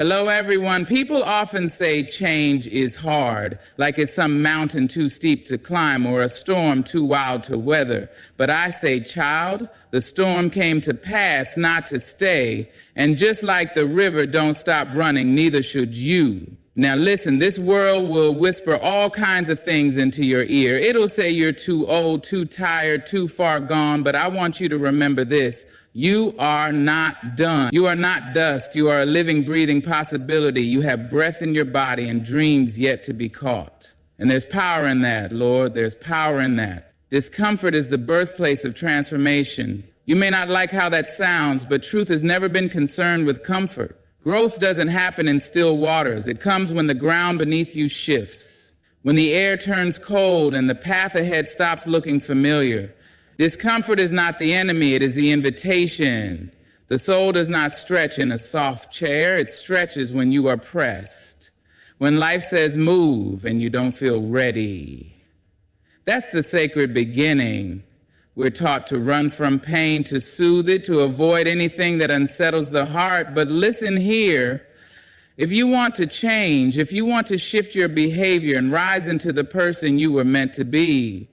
Hello, everyone. People often say change is hard, like it's some mountain too steep to climb or a storm too wild to weather. But I say, child, the storm came to pass, not to stay. And just like the river don't stop running, neither should you. Now listen, this world will whisper all kinds of things into your ear. It'll say you're too old, too tired, too far gone, but I want you to remember this. You are not done. You are not dust. You are a living, breathing possibility. You have breath in your body and dreams yet to be caught. And there's power in that, Lord. There's power in that. Discomfort is the birthplace of transformation. You may not like how that sounds, but truth has never been concerned with comfort. Growth doesn't happen in still waters. It comes when the ground beneath you shifts, when the air turns cold and the path ahead stops looking familiar. Discomfort is not the enemy, it is the invitation. The soul does not stretch in a soft chair, it stretches when you are pressed, when life says move and you don't feel ready. That's the sacred beginning. We're taught to run from pain, to soothe it, to avoid anything that unsettles the heart. But listen here, if you want to change, if you want to shift your behavior and rise into the person you were meant to be,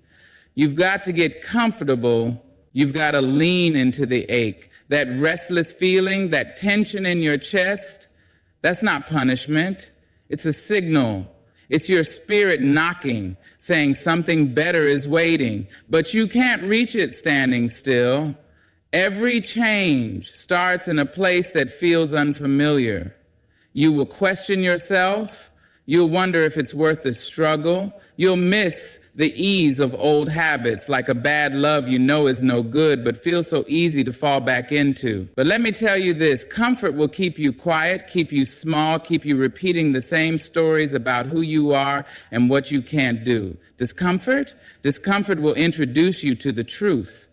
you've got to get comfortable. You've got to lean into the ache. That restless feeling, that tension in your chest, that's not punishment. It's a signal. It's your spirit knocking, saying something better is waiting. But you can't reach it standing still. Every change starts in a place that feels unfamiliar. You will question yourself. You'll wonder if it's worth the struggle. You'll miss the ease of old habits, like a bad love you know is no good, but feels so easy to fall back into. But let me tell you this, comfort will keep you quiet, keep you small, keep you repeating the same stories about who you are and what you can't do. Discomfort will introduce you to the truth.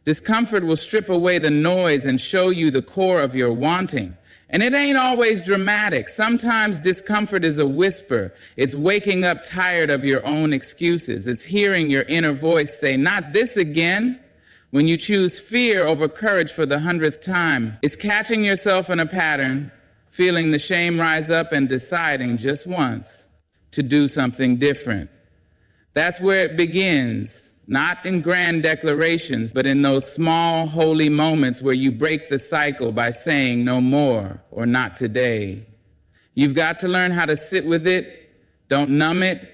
Discomfort will strip away the noise and show you the core of your wanting. And it ain't always dramatic. Sometimes discomfort is a whisper. It's waking up tired of your own excuses. It's hearing your inner voice say, not this again. When you choose fear over courage for the 100th time, it's catching yourself in a pattern, feeling the shame rise up and deciding just once to do something different. That's where it begins. Not in grand declarations, but in those small, holy moments where you break the cycle by saying no more or not today. You've got to learn how to sit with it. Don't numb it.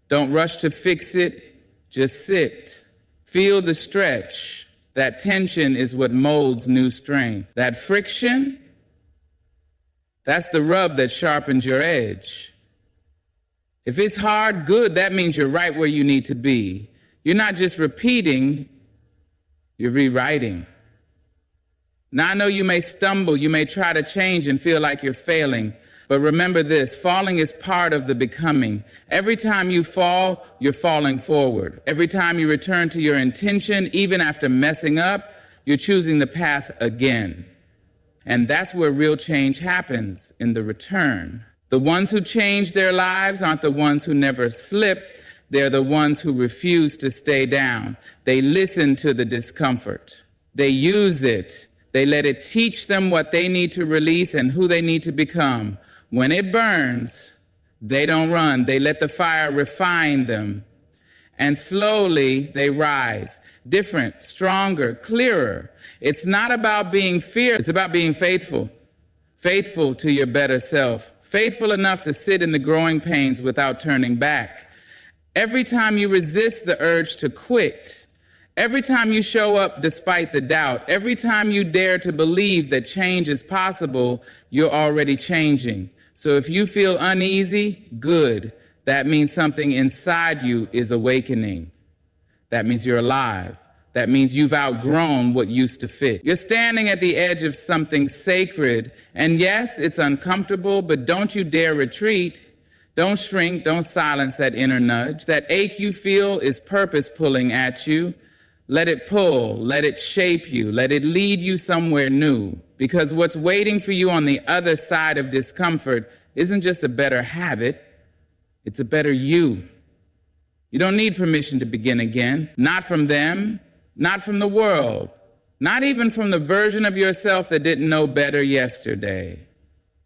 Don't rush to fix it. Just sit. Feel the stretch. That tension is what molds new strength. That friction, that's the rub that sharpens your edge. If it's hard, good, that means you're right where you need to be. You're not just repeating, you're rewriting. Now, I know you may stumble, you may try to change and feel like you're failing, but remember this, falling is part of the becoming. Every time you fall, you're falling forward. Every time you return to your intention, even after messing up, you're choosing the path again. And that's where real change happens, in the return. The ones who change their lives aren't the ones who never slip. They're the ones who refuse to stay down. They listen to the discomfort. They use it. They let it teach them what they need to release and who they need to become. When it burns, they don't run. They let the fire refine them. And slowly they rise. Different, stronger, clearer. It's not about being fearless. It's about being faithful. Faithful to your better self. Faithful enough to sit in the growing pains without turning back. Every time you resist the urge to quit, every time you show up despite the doubt, every time you dare to believe that change is possible, you're already changing. So if you feel uneasy, good. That means something inside you is awakening. That means you're alive. That means you've outgrown what used to fit. You're standing at the edge of something sacred. And yes, it's uncomfortable, but don't you dare retreat. Don't shrink, don't silence that inner nudge. That ache you feel is purpose pulling at you. Let it pull, let it shape you, let it lead you somewhere new. Because what's waiting for you on the other side of discomfort isn't just a better habit, it's a better you. You don't need permission to begin again. Not from them, not from the world, not even from the version of yourself that didn't know better yesterday.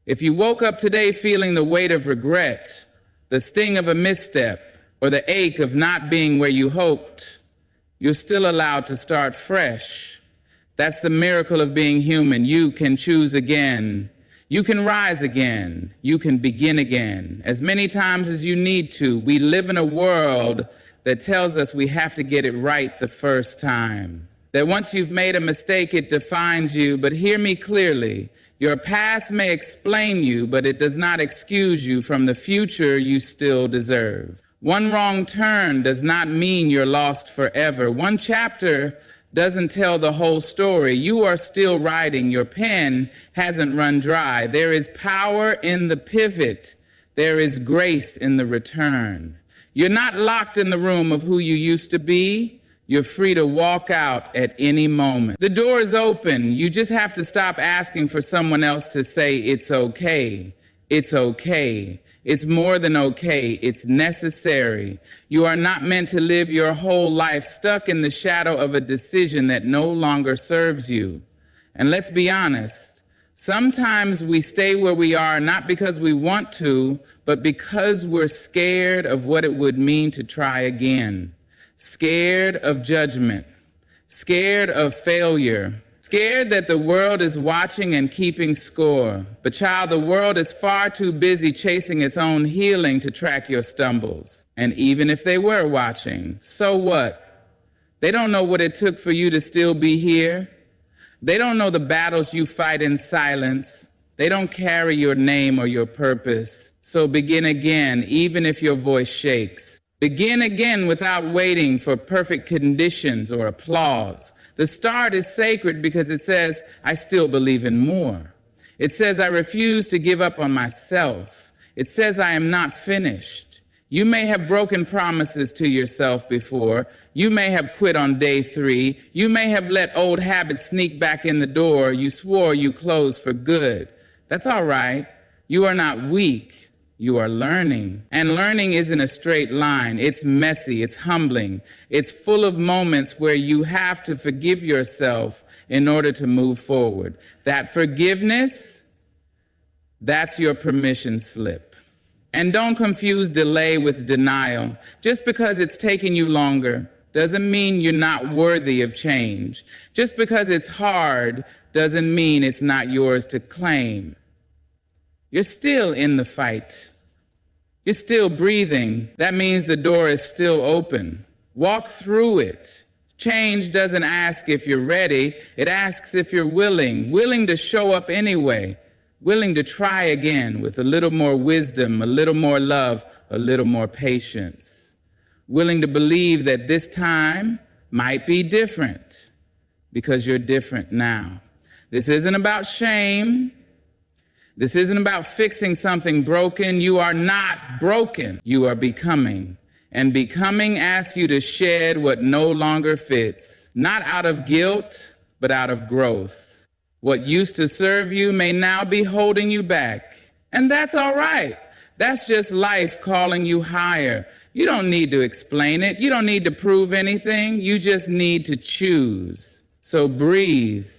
If you woke up today feeling the weight of regret, the sting of a misstep, or the ache of not being where you hoped, you're still allowed to start fresh. That's the miracle of being human. You can choose again. You can rise again. You can begin again. As many times as you need to. We live in a world that tells us we have to get it right the first time. That once you've made a mistake, it defines you. But hear me clearly. Your past may explain you, but it does not excuse you from the future you still deserve. One wrong turn does not mean you're lost forever. One chapter doesn't tell the whole story. You are still writing. Your pen hasn't run dry. There is power in the pivot. There is grace in the return. You're not locked in the room of who you used to be. You're free to walk out at any moment. The door is open. You just have to stop asking for someone else to say it's okay. It's okay. It's more than okay. It's necessary. You are not meant to live your whole life stuck in the shadow of a decision that no longer serves you. And let's be honest, sometimes we stay where we are not because we want to, but because we're scared of what it would mean to try again. Scared of judgment. Scared of failure. Scared that the world is watching and keeping score. But child, the world is far too busy chasing its own healing to track your stumbles. And even if they were watching, so what? They don't know what it took for you to still be here. They don't know the battles you fight in silence. They don't carry your name or your purpose. So begin again, even if your voice shakes. Begin again without waiting for perfect conditions or applause. The start is sacred because it says, I still believe in more. It says, I refuse to give up on myself. It says, I am not finished. You may have broken promises to yourself before. You may have quit on day 3. You may have let old habits sneak back in the door you swore you closed for good. That's all right. You are not weak. You are learning. And learning isn't a straight line. It's messy. It's humbling. It's full of moments where you have to forgive yourself in order to move forward. That forgiveness, that's your permission slip. And don't confuse delay with denial. Just because it's taking you longer doesn't mean you're not worthy of change. Just because it's hard doesn't mean it's not yours to claim. You're still in the fight. You're still breathing. That means the door is still open. Walk through it. Change doesn't ask if you're ready. It asks if you're willing to show up anyway, willing to try again with a little more wisdom, a little more love, a little more patience, willing to believe that this time might be different because you're different now. This isn't about shame. This isn't about fixing something broken. You are not broken. You are becoming. And becoming asks you to shed what no longer fits, not out of guilt, but out of growth. What used to serve you may now be holding you back. And that's all right. That's just life calling you higher. You don't need to explain it. You don't need to prove anything. You just need to choose. So breathe.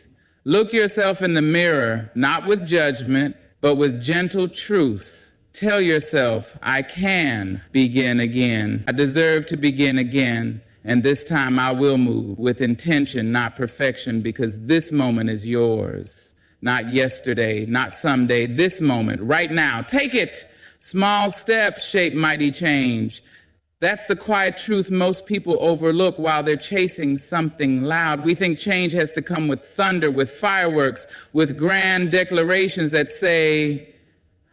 Look yourself in the mirror, not with judgment, but with gentle truth. Tell yourself, I can begin again. I deserve to begin again. And this time I will move with intention, not perfection, because this moment is yours. Not yesterday, not someday, this moment, right now. Take it. Small steps shape mighty change. That's the quiet truth most people overlook while they're chasing something loud. We think change has to come with thunder, with fireworks, with grand declarations that say,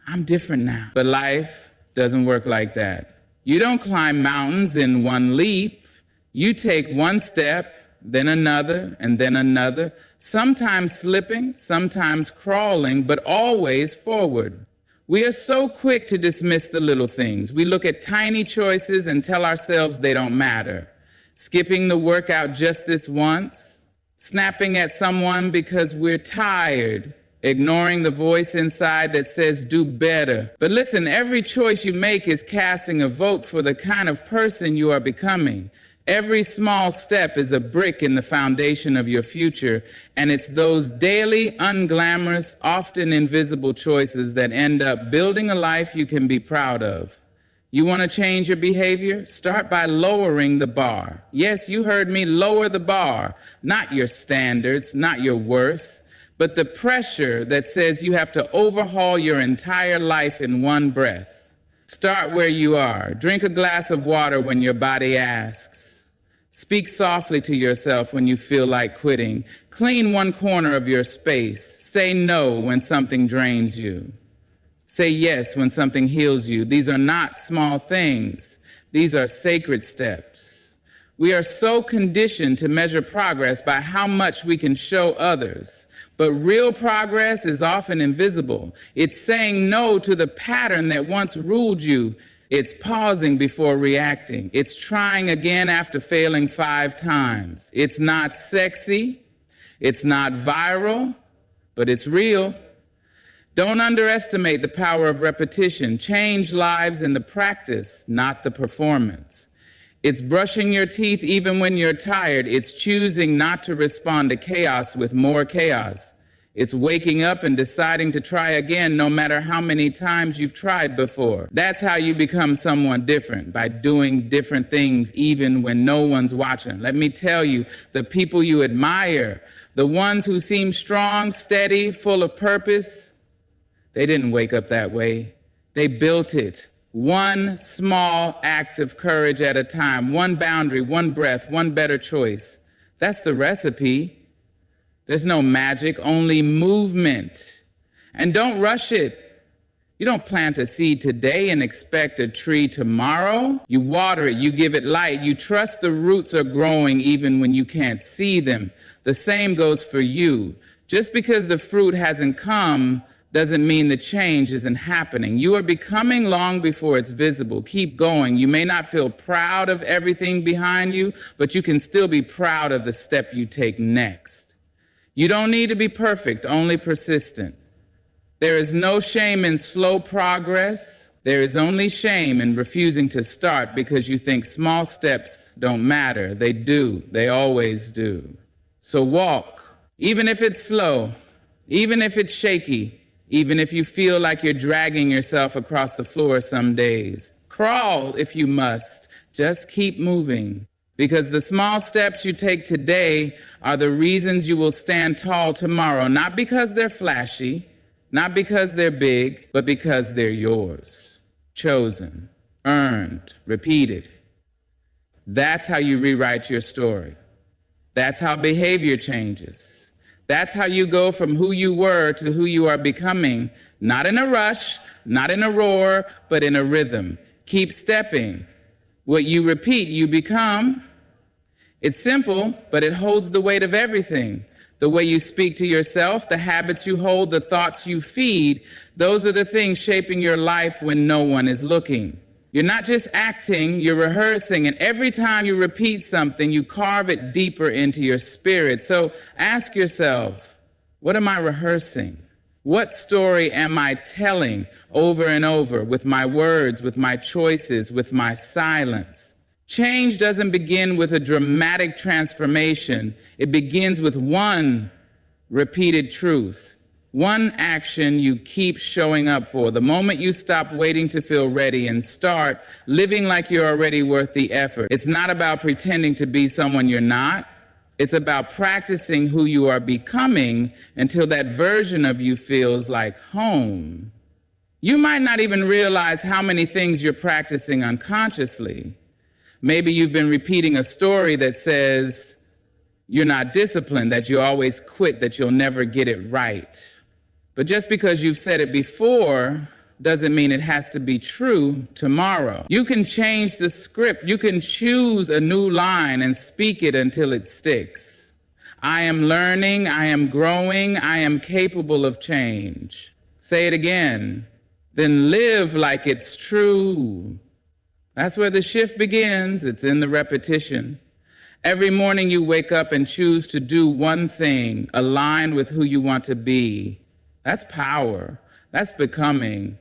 I'm different now. But life doesn't work like that. You don't climb mountains in one leap. You take one step, then another, and then another, sometimes slipping, sometimes crawling, but always forward. We are so quick to dismiss the little things. We look at tiny choices and tell ourselves they don't matter. Skipping the workout just this once, snapping at someone because we're tired, ignoring the voice inside that says do better. But listen, every choice you make is casting a vote for the kind of person you are becoming. Every small step is a brick in the foundation of your future, and it's those daily, unglamorous, often invisible choices that end up building a life you can be proud of. You want to change your behavior? Start by lowering the bar. Yes, you heard me, lower the bar. Not your standards, not your worth, but the pressure that says you have to overhaul your entire life in one breath. Start where you are. Drink a glass of water when your body asks. Speak softly to yourself when you feel like quitting. Clean one corner of your space. Say no when something drains you. Say yes when something heals you. These are not small things. These are sacred steps. We are so conditioned to measure progress by how much we can show others. But real progress is often invisible. It's saying no to the pattern that once ruled you. It's pausing before reacting. It's trying again after failing 5 times. It's not sexy. It's not viral, but it's real. Don't underestimate the power of repetition. Change lives in the practice, not the performance. It's brushing your teeth even when you're tired. It's choosing not to respond to chaos with more chaos. It's waking up and deciding to try again no matter how many times you've tried before. That's how you become someone different, by doing different things even when no one's watching. Let me tell you, the people you admire, the ones who seem strong, steady, full of purpose, they didn't wake up that way. They built it. One small act of courage at a time, one boundary, one breath, one better choice. That's the recipe. There's no magic, only movement. And don't rush it. You don't plant a seed today and expect a tree tomorrow. You water it, you give it light, you trust the roots are growing even when you can't see them. The same goes for you. Just because the fruit hasn't come doesn't mean the change isn't happening. You are becoming long before it's visible. Keep going. You may not feel proud of everything behind you, but you can still be proud of the step you take next. You don't need to be perfect, only persistent. There is no shame in slow progress. There is only shame in refusing to start because you think small steps don't matter. They do. They always do. So walk, even if it's slow, even if it's shaky, even if you feel like you're dragging yourself across the floor some days. Crawl if you must. Just keep moving. Because the small steps you take today are the reasons you will stand tall tomorrow, not because they're flashy, not because they're big, but because they're yours. Chosen, earned, repeated. That's how you rewrite your story. That's how behavior changes. That's how you go from who you were to who you are becoming, not in a rush, not in a roar, but in a rhythm. Keep stepping. What you repeat, you become. It's simple, but it holds the weight of everything. The way you speak to yourself, the habits you hold, the thoughts you feed, those are the things shaping your life when no one is looking. You're not just acting, you're rehearsing, and every time you repeat something, you carve it deeper into your spirit. So ask yourself, what am I rehearsing? What story am I telling over and over with my words, with my choices, with my silence? Change doesn't begin with a dramatic transformation. It begins with one repeated truth, one action you keep showing up for. The moment you stop waiting to feel ready and start living like you're already worth the effort. It's not about pretending to be someone you're not. It's about practicing who you are becoming until that version of you feels like home. You might not even realize how many things you're practicing unconsciously. Maybe you've been repeating a story that says you're not disciplined, that you always quit, that you'll never get it right. But just because you've said it before doesn't mean it has to be true tomorrow. You can change the script. You can choose a new line and speak it until it sticks. I am learning, I am growing, I am capable of change. Say it again. Then live like it's true. That's where the shift begins. It's in the repetition. Every morning you wake up and choose to do one thing aligned with who you want to be. That's power. That's becoming.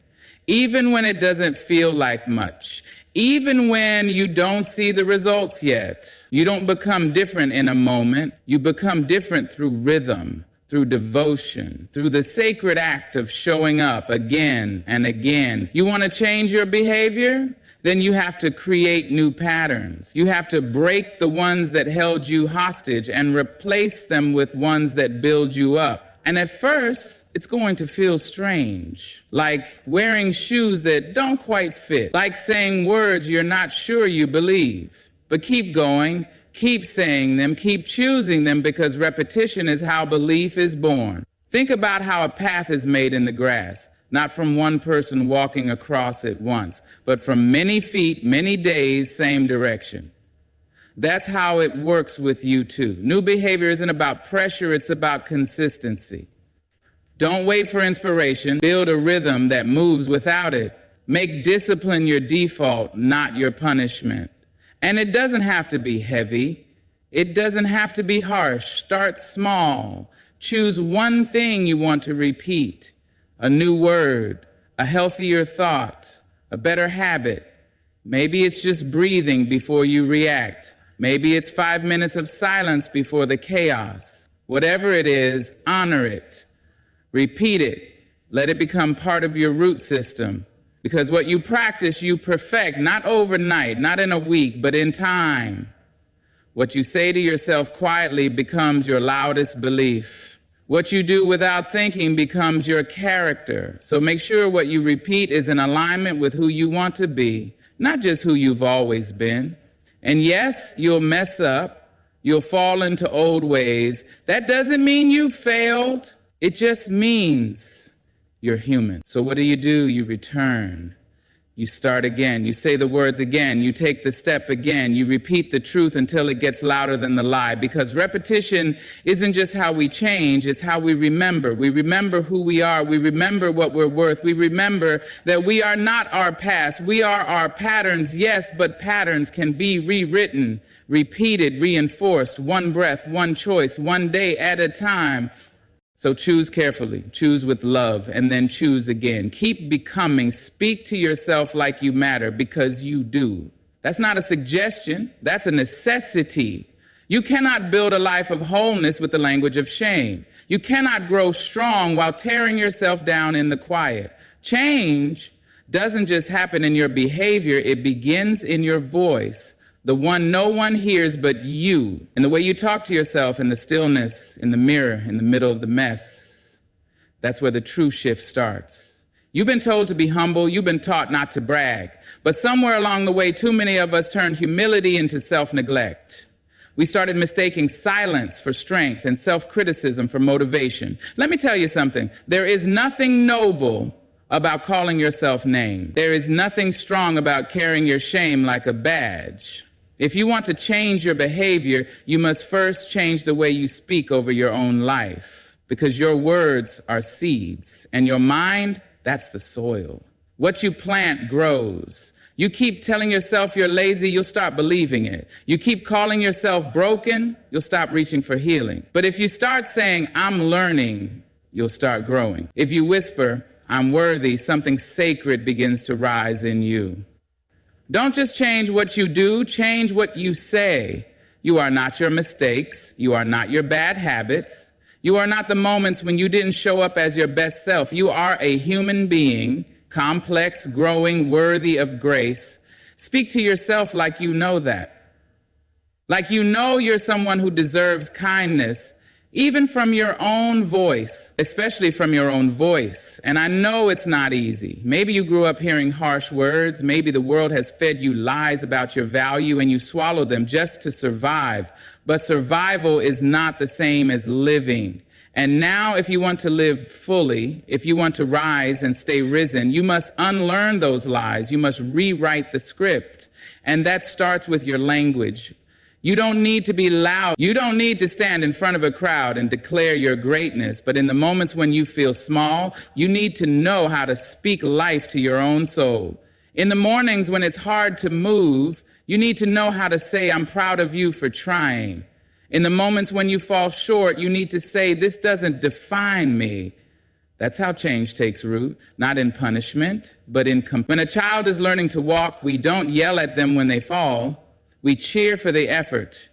Even when it doesn't feel like much, Even when you don't see the results yet, you don't become different in a moment. You become different through rhythm, through devotion, through the sacred act of showing up again and again. You want to change your behavior? Then you have to create new patterns. You have to break the ones that held you hostage and replace them with ones that build you up. And at first, it's going to feel strange, like wearing shoes that don't quite fit, like saying words you're not sure you believe. But keep going, keep saying them, keep choosing them, because repetition is how belief is born. Think about how a path is made in the grass, not from one person walking across it once, but from many feet, many days, same direction. That's how it works with you too. New behavior isn't about pressure, it's about consistency. Don't wait for inspiration. Build a rhythm that moves without it. Make discipline your default, not your punishment. And it doesn't have to be heavy. It doesn't have to be harsh. Start small. Choose one thing you want to repeat. A new word, a healthier thought, a better habit. Maybe it's just breathing before you react. Maybe it's 5 minutes of silence before the chaos. Whatever it is, honor it. Repeat it. Let it become part of your root system. Because what you practice, you perfect, not overnight, not in a week, but in time. What you say to yourself quietly becomes your loudest belief. What you do without thinking becomes your character. So make sure what you repeat is in alignment with who you want to be, not just who you've always been. And yes, you'll mess up. You'll fall into old ways. That doesn't mean you failed. It just means you're human. So what do? You return. You start again. You say the words again. You take the step again. You repeat the truth until it gets louder than the lie. Because repetition isn't just how we change, it's how we remember. We remember who we are. We remember what we're worth. We remember that we are not our past. We are our patterns, yes, but patterns can be rewritten, repeated, reinforced, one breath, one choice, one day at a time. So choose carefully, choose with love, and then choose again. Keep becoming. Speak to yourself like you matter, because you do. That's not a suggestion. That's a necessity. You cannot build a life of wholeness with the language of shame. You cannot grow strong while tearing yourself down in the quiet. Change doesn't just happen in your behavior. It begins in your voice. The one no one hears but you, and the way you talk to yourself in the stillness, in the mirror, in the middle of the mess. That's where the true shift starts. You've been told to be humble, you've been taught not to brag, but somewhere along the way, too many of us turned humility into self-neglect. We started mistaking silence for strength and self-criticism for motivation. Let me tell you something. There is nothing noble about calling yourself names. There is nothing strong about carrying your shame like a badge. If you want to change your behavior, you must first change the way you speak over your own life, because your words are seeds, and your mind, that's the soil. What you plant grows. You keep telling yourself you're lazy, you'll start believing it. You keep calling yourself broken, you'll stop reaching for healing. But if you start saying, I'm learning, you'll start growing. If you whisper, I'm worthy, something sacred begins to rise in you. Don't just change what you do, change what you say. You are not your mistakes. You are not your bad habits. You are not the moments when you didn't show up as your best self. You are a human being, complex, growing, worthy of grace. Speak to yourself like you know that. Like you know you're someone who deserves kindness, even from your own voice, especially from your own voice. And I know it's not easy. Maybe you grew up hearing harsh words. Maybe the world has fed you lies about your value and you swallow them just to survive. But survival is not the same as living. And now, if you want to live fully, if you want to rise and stay risen, you must unlearn those lies. You must rewrite the script. And that starts with your language. You don't need to be loud. You don't need to stand in front of a crowd and declare your greatness. But in the moments when you feel small, you need to know how to speak life to your own soul. In the mornings when it's hard to move, you need to know how to say, I'm proud of you for trying. In the moments when you fall short, you need to say, this doesn't define me. That's how change takes root, not in punishment, but in When a child is learning to walk, we don't yell at them when they fall. We cheer for the effort.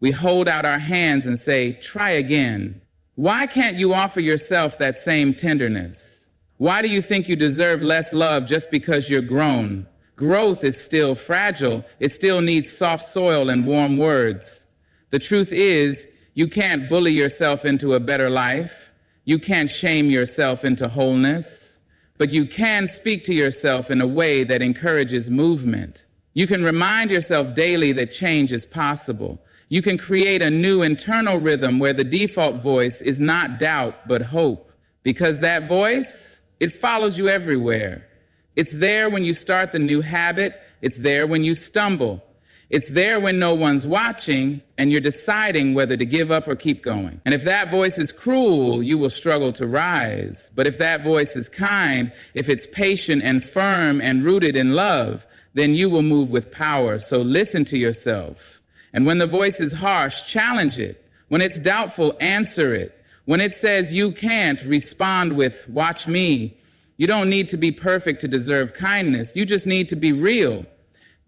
We hold out our hands and say, try again. Why can't you offer yourself that same tenderness? Why do you think you deserve less love just because you're grown? Growth is still fragile. It still needs soft soil and warm words. The truth is, you can't bully yourself into a better life. You can't shame yourself into wholeness. But you can speak to yourself in a way that encourages movement. You can remind yourself daily that change is possible. You can create a new internal rhythm where the default voice is not doubt, but hope. Because that voice, it follows you everywhere. It's there when you start the new habit. It's there when you stumble. It's there when no one's watching and you're deciding whether to give up or keep going. And if that voice is cruel, you will struggle to rise. But if that voice is kind, if it's patient and firm and rooted in love, then you will move with power. So listen to yourself. And when the voice is harsh, challenge it. When it's doubtful, answer it. When it says you can't, respond with, watch me. You don't need to be perfect to deserve kindness. You just need to be real.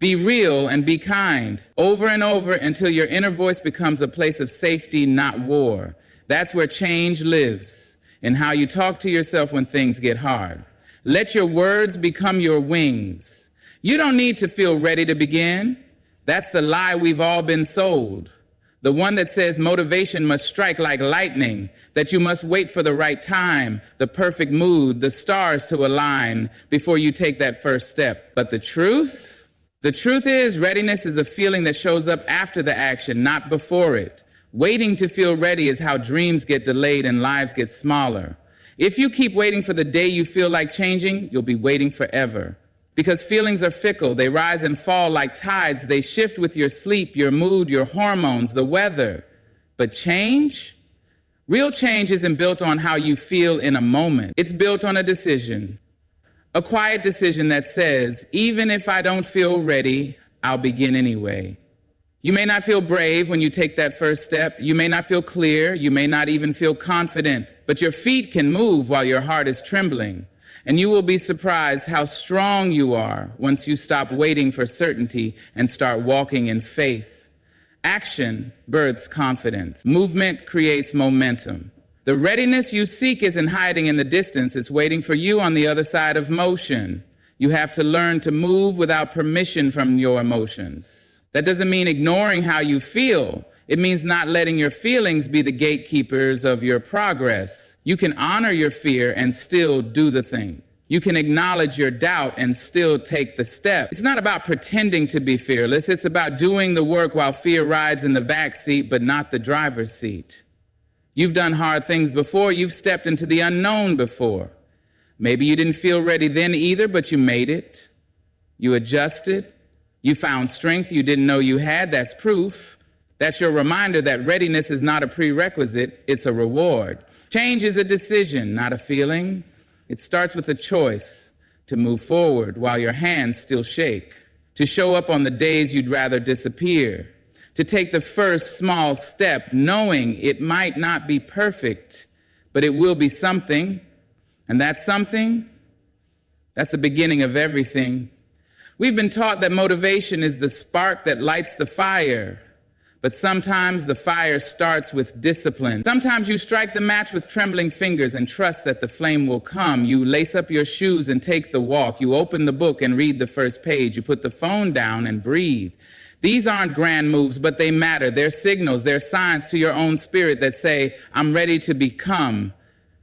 Be real and be kind, over and over until your inner voice becomes a place of safety, not war. That's where change lives, in how you talk to yourself when things get hard. Let your words become your wings. You don't need to feel ready to begin. That's the lie we've all been sold. The one that says motivation must strike like lightning, that you must wait for the right time, the perfect mood, the stars to align before you take that first step. But the truth is readiness is a feeling that shows up after the action, not before it. Waiting to feel ready is how dreams get delayed and lives get smaller. If you keep waiting for the day you feel like changing, you'll be waiting forever. Because feelings are fickle. They rise and fall like tides. They shift with your sleep, your mood, your hormones, the weather. But change? Real change isn't built on how you feel in a moment. It's built on a decision. A quiet decision that says, even if I don't feel ready, I'll begin anyway. You may not feel brave when you take that first step. You may not feel clear. You may not even feel confident. But your feet can move while your heart is trembling. And you will be surprised how strong you are once you stop waiting for certainty and start walking in faith. Action births confidence. Movement creates momentum. The readiness you seek isn't hiding in the distance. It's waiting for you on the other side of motion. You have to learn to move without permission from your emotions. That doesn't mean ignoring how you feel. It means not letting your feelings be the gatekeepers of your progress. You can honor your fear and still do the thing. You can acknowledge your doubt and still take the step. It's not about pretending to be fearless. It's about doing the work while fear rides in the back seat, but not the driver's seat. You've done hard things before. You've stepped into the unknown before. Maybe you didn't feel ready then either, but you made it. You adjusted. You found strength you didn't know you had. That's proof. That's your reminder that readiness is not a prerequisite, it's a reward. Change is a decision, not a feeling. It starts with a choice to move forward while your hands still shake, to show up on the days you'd rather disappear, to take the first small step knowing it might not be perfect, but it will be something. And that something, that's the beginning of everything. We've been taught that motivation is the spark that lights the fire. But sometimes the fire starts with discipline. Sometimes you strike the match with trembling fingers and trust that the flame will come. You lace up your shoes and take the walk. You open the book and read the first page. You put the phone down and breathe. These aren't grand moves, but they matter. They're signals. They're signs to your own spirit that say, I'm ready to become.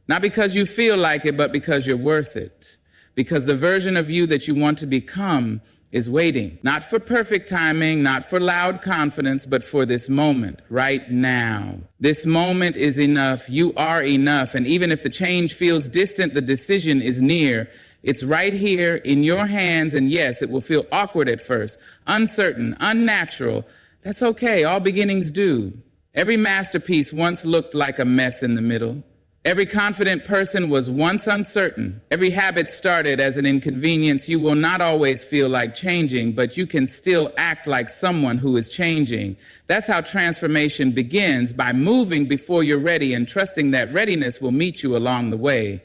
Not because you feel like it, but because you're worth it. Because the version of you that you want to become is waiting, not for perfect timing, not for loud confidence, but for this moment, right now. This moment is enough. You are enough. And even if the change feels distant, the decision is near. It's right here in your hands. And yes, it will feel awkward at first, uncertain, unnatural. That's okay. All beginnings do. Every masterpiece once looked like a mess in the middle. Every confident person was once uncertain. Every habit started as an inconvenience. You will not always feel like changing, but you can still act like someone who is changing. That's how transformation begins, by moving before you're ready and trusting that readiness will meet you along the way.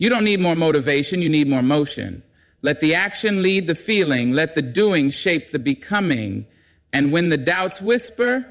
You don't need more motivation, you need more motion. Let the action lead the feeling, let the doing shape the becoming. And when the doubts whisper,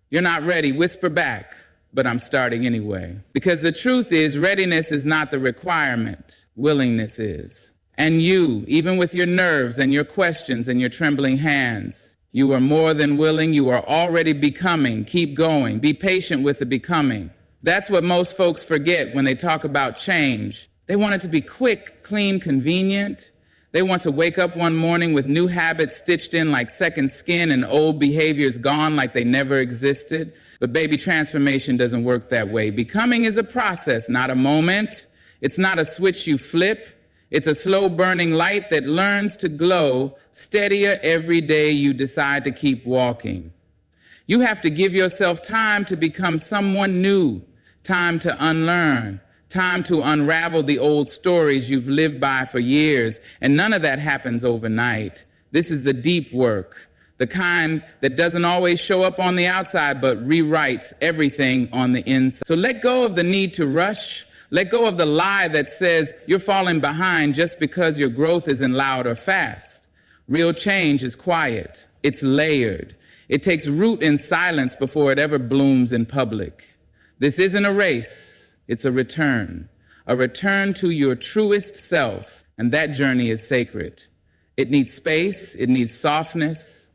you're not ready, whisper back, but I'm starting anyway. Because the truth is, readiness is not the requirement, willingness is. And you, even with your nerves and your questions and your trembling hands, you are more than willing, you are already becoming. Keep going, be patient with the becoming. That's what most folks forget when they talk about change. They want it to be quick, clean, convenient. They want to wake up one morning with new habits stitched in like second skin and old behaviors gone like they never existed. But baby, transformation doesn't work that way. Becoming is a process, not a moment. It's not a switch you flip. It's a slow burning light that learns to glow steadier every day you decide to keep walking. You have to give yourself time to become someone new, time to unlearn, time to unravel the old stories you've lived by for years, and none of that happens overnight. This is the deep work, the kind that doesn't always show up on the outside but rewrites everything on the inside. So let go of the need to rush. Let go of the lie that says you're falling behind just because your growth isn't loud or fast. Real change is quiet. It's layered. It takes root in silence before it ever blooms in public. This isn't a race. It's a return to your truest self. And that journey is sacred. It needs space. It needs softness.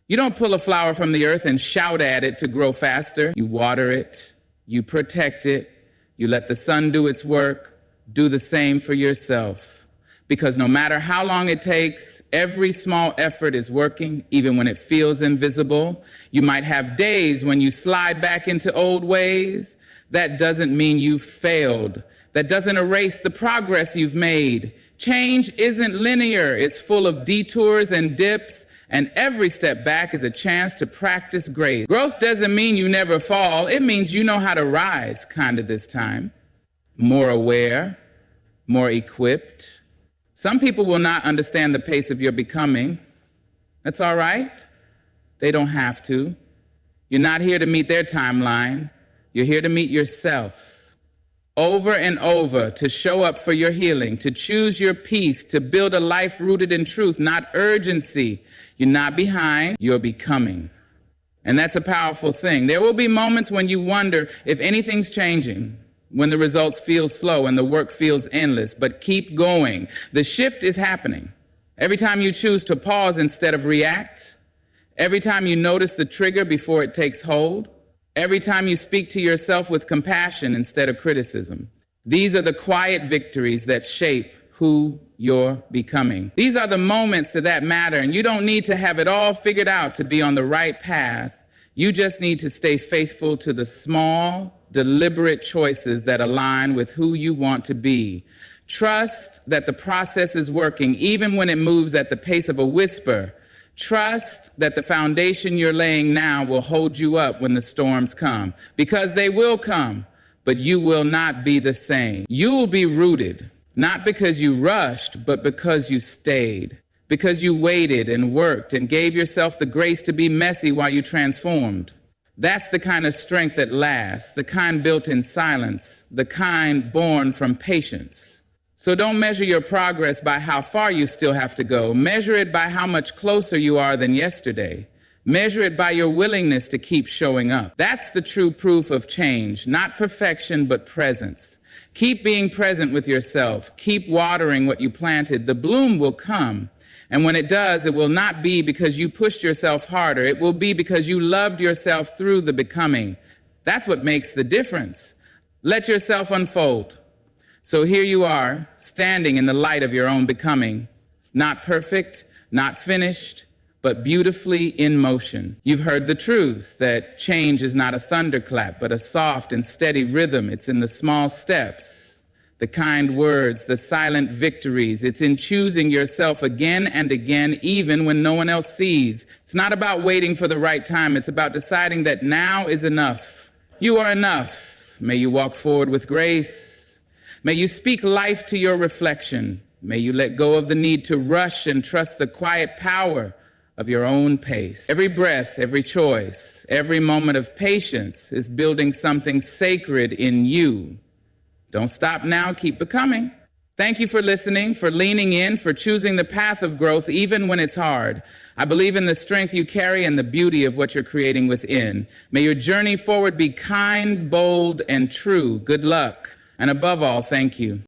You don't pull a flower from the earth and shout at it to grow faster. You water it. You protect it. You let the sun do its work. Do the same for yourself. Because no matter how long it takes, every small effort is working, even when it feels invisible. You might have days when you slide back into old ways. That doesn't mean you've failed. That doesn't erase the progress you've made. Change isn't linear. It's full of detours and dips. And every step back is a chance to practice grace. Growth doesn't mean you never fall. It means you know how to rise, kind of this time. More aware, more equipped. Some people will not understand the pace of your becoming. That's all right. They don't have to. You're not here to meet their timeline. You're here to meet yourself. Over and over, to show up for your healing, to choose your peace, to build a life rooted in truth, not urgency. You're not behind, you're becoming. And that's a powerful thing. There will be moments when you wonder if anything's changing, when the results feel slow and the work feels endless, but keep going. The shift is happening. Every time you choose to pause instead of react, every time you notice the trigger before it takes hold, every time you speak to yourself with compassion instead of criticism. These are the quiet victories that shape who you're becoming. These are the moments that matter, and you don't need to have it all figured out to be on the right path. You just need to stay faithful to the small, deliberate choices that align with who you want to be. Trust that the process is working, even when it moves at the pace of a whisper. Trust that the foundation you're laying now will hold you up when the storms come, because they will come, but you will not be the same. You will be rooted, not because you rushed, but because you stayed, because you waited and worked and gave yourself the grace to be messy while you transformed. That's the kind of strength that lasts, the kind built in silence, the kind born from patience. So don't measure your progress by how far you still have to go. Measure it by how much closer you are than yesterday. Measure it by your willingness to keep showing up. That's the true proof of change, not perfection, but presence. Keep being present with yourself. Keep watering what you planted. The bloom will come. And when it does, it will not be because you pushed yourself harder. It will be because you loved yourself through the becoming. That's what makes the difference. Let yourself unfold. So here you are, standing in the light of your own becoming, not perfect, not finished, but beautifully in motion. You've heard the truth that change is not a thunderclap, but a soft and steady rhythm. It's in the small steps, the kind words, the silent victories. It's in choosing yourself again and again, even when no one else sees. It's not about waiting for the right time. It's about deciding that now is enough. You are enough. May you walk forward with grace. May you speak life to your reflection. May you let go of the need to rush and trust the quiet power of your own pace. Every breath, every choice, every moment of patience is building something sacred in you. Don't stop now, keep becoming. Thank you for listening, for leaning in, for choosing the path of growth even when it's hard. I believe in the strength you carry and the beauty of what you're creating within. May your journey forward be kind, bold, and true. Good luck. And above all, thank you.